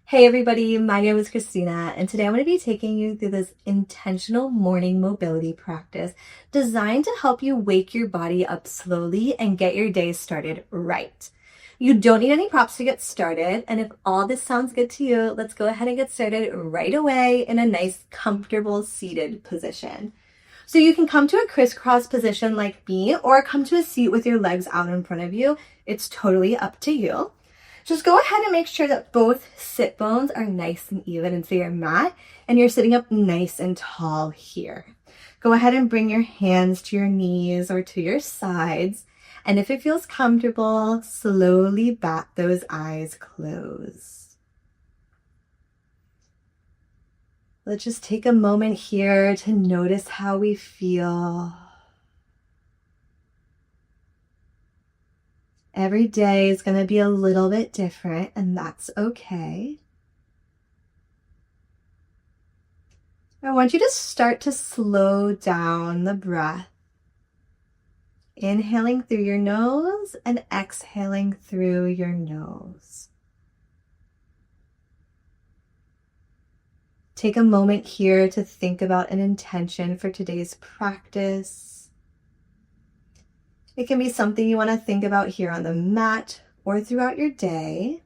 Hey everybody, my name is Christina, and today I'm going to be taking you through this intentional morning mobility practice designed to help you wake your body up slowly and get your day started right. You don't need any props to get started, and if all this sounds good to you, let's go ahead and get started right away in a nice, comfortable seated position. So you can come to a crisscross position like me, or come to a seat with your legs out in front of you. It's totally up to you. Just go ahead and make sure that both sit bones are nice and even into your mat and you're sitting up nice and tall here. Go ahead and bring your hands to your knees or to your sides. And if it feels comfortable, slowly bat those eyes closed. Let's just take a moment here to notice how we feel. Every day is going to be a little bit different, and that's okay. I want you to start to slow down the breath, inhaling through your nose and exhaling through your nose. Take a moment here to think about an intention for today's practice. It can be something you want to think about here on the mat or throughout your day.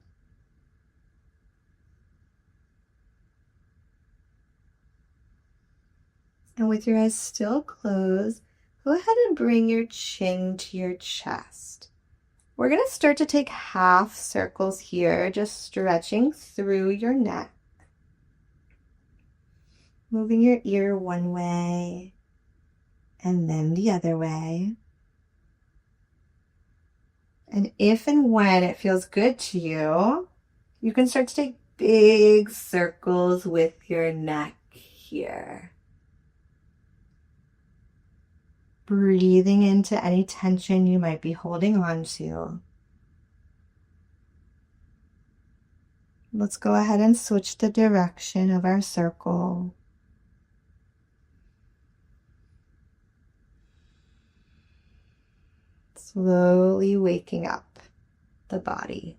And with your eyes still closed, go ahead and bring your chin to your chest. We're going to start to take half circles here, just stretching through your neck. Moving your ear one way and then the other way. And if and when it feels good to you, you can start to take big circles with your neck here. Breathing into any tension you might be holding on to. Let's go ahead and switch the direction of our circle. Slowly waking up the body.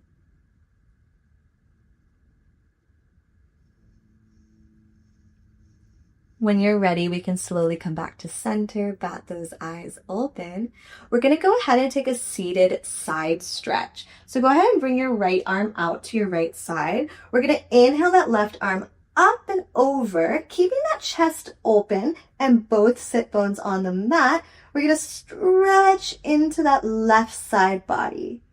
When you're ready, we can slowly come back to center, bat those eyes open. We're going to go ahead and take a seated side stretch. So go ahead and bring your right arm out to your right side. We're going to inhale that left arm up and over, keeping that chest open and both sit bones on the mat. We're going to stretch into that left side body.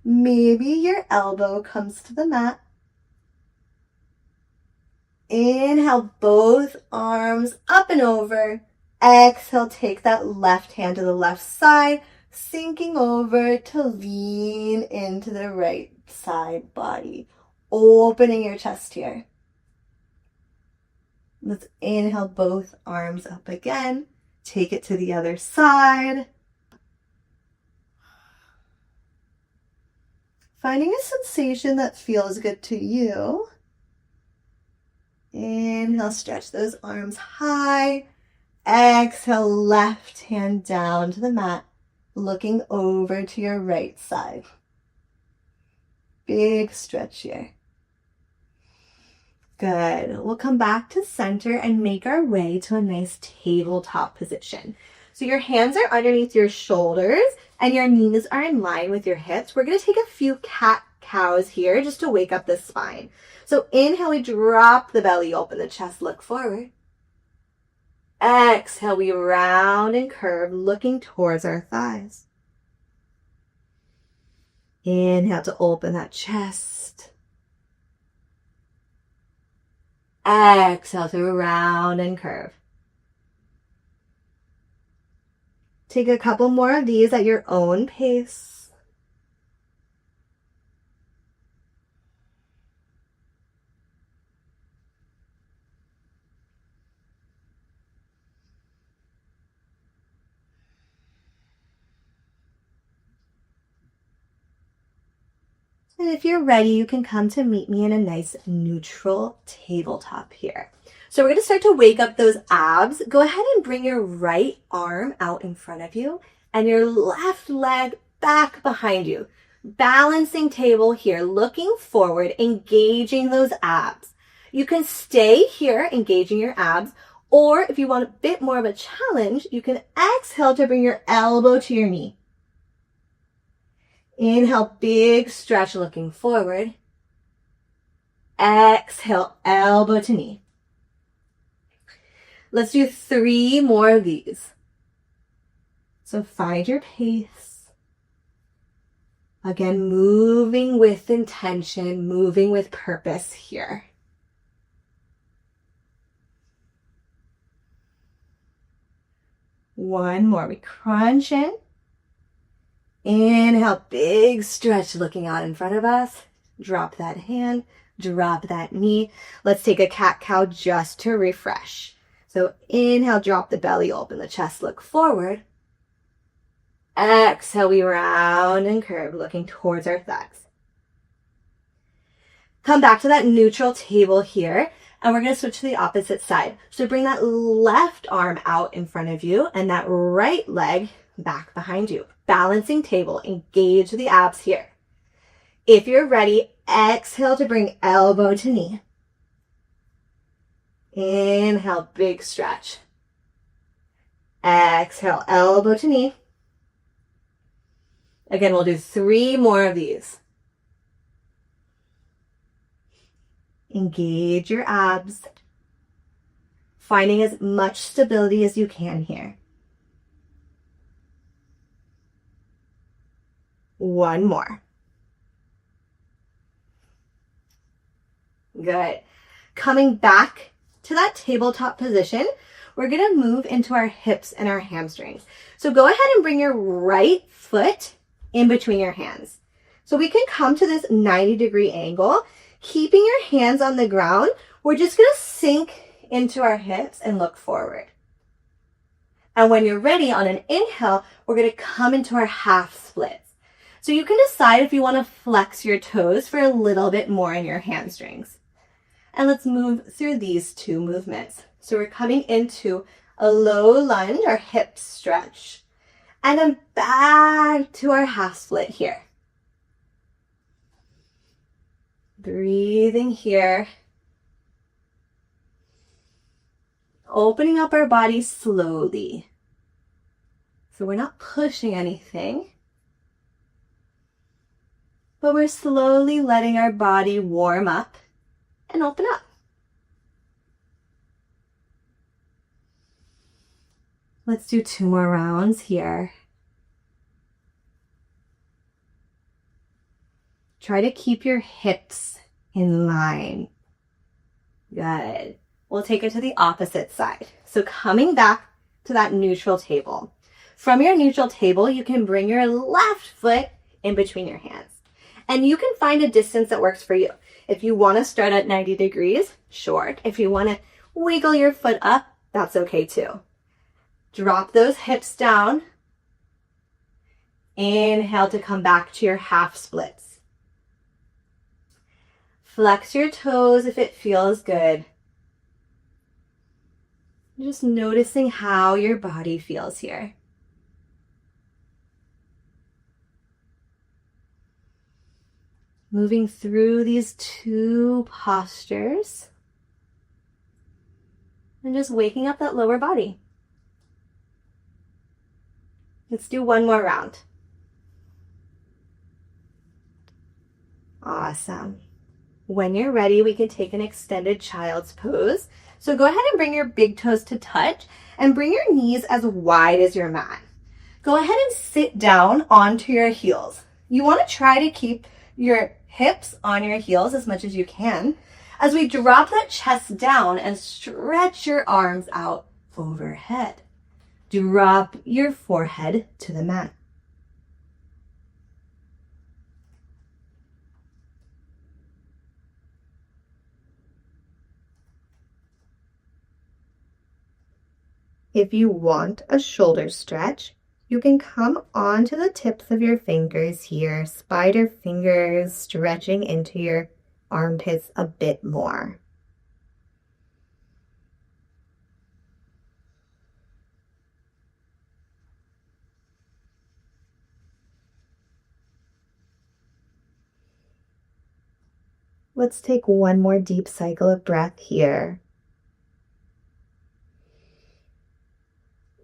Maybe your elbow comes to the mat. Inhale, both arms up and over. Exhale, take that left hand to the left side, sinking over to lean into the right side body. Opening your chest here. Let's inhale, both arms up again. Take it to the other side. Finding a sensation that feels good to you. Inhale, stretch those arms high. Exhale, left hand down to the mat, looking over to your right side. Big stretch here. Good. We'll come back to center and make our way to a nice tabletop position. So your hands are underneath your shoulders and your knees are in line with your hips. We're going to take a few cat-cows here just to wake up the spine. So inhale, we drop the belly open, the chest look forward. Exhale, we round and curve, looking towards our thighs. Inhale to open that chest. Exhale to round and curve. Take a couple more of these at your own pace. And if you're ready, you can come to meet me in a nice neutral tabletop here. So we're going to start to wake up those abs. Go ahead and bring your right arm out in front of you and your left leg back behind you. Balancing table here, looking forward, engaging those abs. You can stay here, engaging your abs, or if you want a bit more of a challenge, you can exhale to bring your elbow to your knee. Inhale, big stretch, looking forward. Exhale, elbow to knee. Let's do 3 more of these. So find your pace. Again, moving with intention, moving with purpose here. One more. We crunch in. Inhale, big stretch, looking out in front of us. Drop that hand, drop that knee. Let's take a cat-cow just to refresh. So inhale, drop the belly, open the chest, look forward. Exhale, we round and curve, looking towards our thugs. Come back to that neutral table here, and we're going to switch to the opposite side. So bring that left arm out in front of you and that right leg back behind you. Balancing table, engage the abs here. If you're ready, exhale to bring elbow to knee. Inhale, big stretch. Exhale, elbow to knee. Again, we'll do 3 more of these. Engage your abs, finding as much stability as you can here. 1 more. Good. Coming back to that tabletop position, we're going to move into our hips and our hamstrings. So go ahead and bring your right foot in between your hands. So we can come to this 90-degree angle. Keeping your hands on the ground, we're just going to sink into our hips and look forward. And when you're ready, on an inhale, we're going to come into our half splits. So you can decide if you want to flex your toes for a little bit more in your hamstrings. And let's move through these 2 movements. So we're coming into a low lunge, our hips stretch, and then back to our half split here. Breathing here. Opening up our body slowly. So we're not pushing anything, but we're slowly letting our body warm up and open up. Let's do 2 more rounds here. Try to keep your hips in line. Good. We'll take it to the opposite side. So coming back to that neutral table. From your neutral table, you can bring your left foot in between your hands. And you can find a distance that works for you. If you want to start at 90 degrees, short. If you want to wiggle your foot up, that's okay too. Drop those hips down. Inhale to come back to your half splits. Flex your toes if it feels good. Just noticing how your body feels here. Moving through these 2 postures. And just waking up that lower body. Let's do 1 more round. Awesome. When you're ready, we can take an extended child's pose. So go ahead and bring your big toes to touch and bring your knees as wide as your mat. Go ahead and sit down onto your heels. You want to try to keep your hips on your heels as much as you can as we drop that chest down and stretch your arms out overhead. Drop your forehead to the mat. If you want a shoulder stretch, you can come onto the tips of your fingers here, spider fingers stretching into your armpits a bit more. Let's take one more deep cycle of breath here.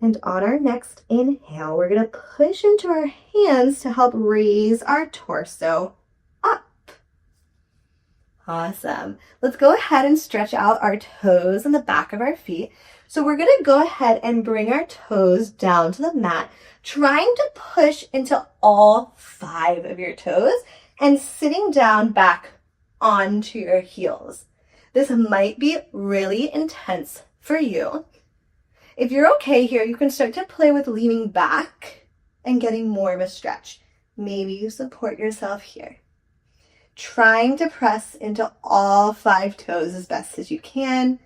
And on our next inhale, we're going to push into our hands to help raise our torso up. Awesome. Let's go ahead and stretch out our toes and the back of our feet. So we're going to go ahead and bring our toes down to the mat, trying to push into all 5 of your toes and sitting down back onto your heels. This might be really intense for you. If you're okay here, you can start to play with leaning back and getting more of a stretch. Maybe you support yourself here. Trying to press into all 5 toes as best as you can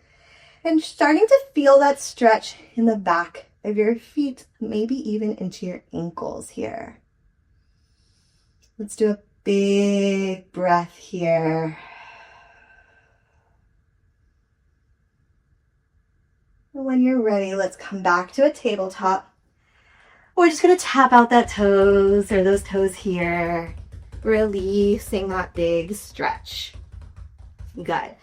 and starting to feel that stretch in the back of your feet, maybe even into your ankles here. Let's do a big breath here. And when you're ready, let's come back to a tabletop. We're just going to tap out that toes or those toes here, releasing that big stretch. Good.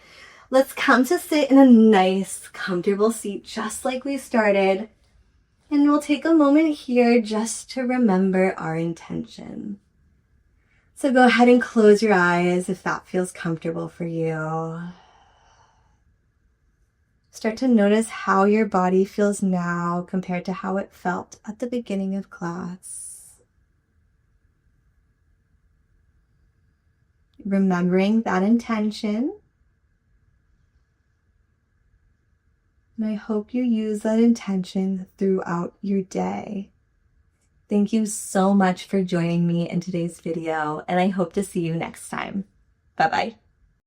Let's come to sit in a nice, comfortable seat, just like we started. And we'll take a moment here just to remember our intention. So go ahead and close your eyes if that feels comfortable for you. Start to notice how your body feels now compared to how it felt at the beginning of class. Remembering that intention. And I hope you use that intention throughout your day. Thank you so much for joining me in today's video, and I hope to see you next time. Bye-bye.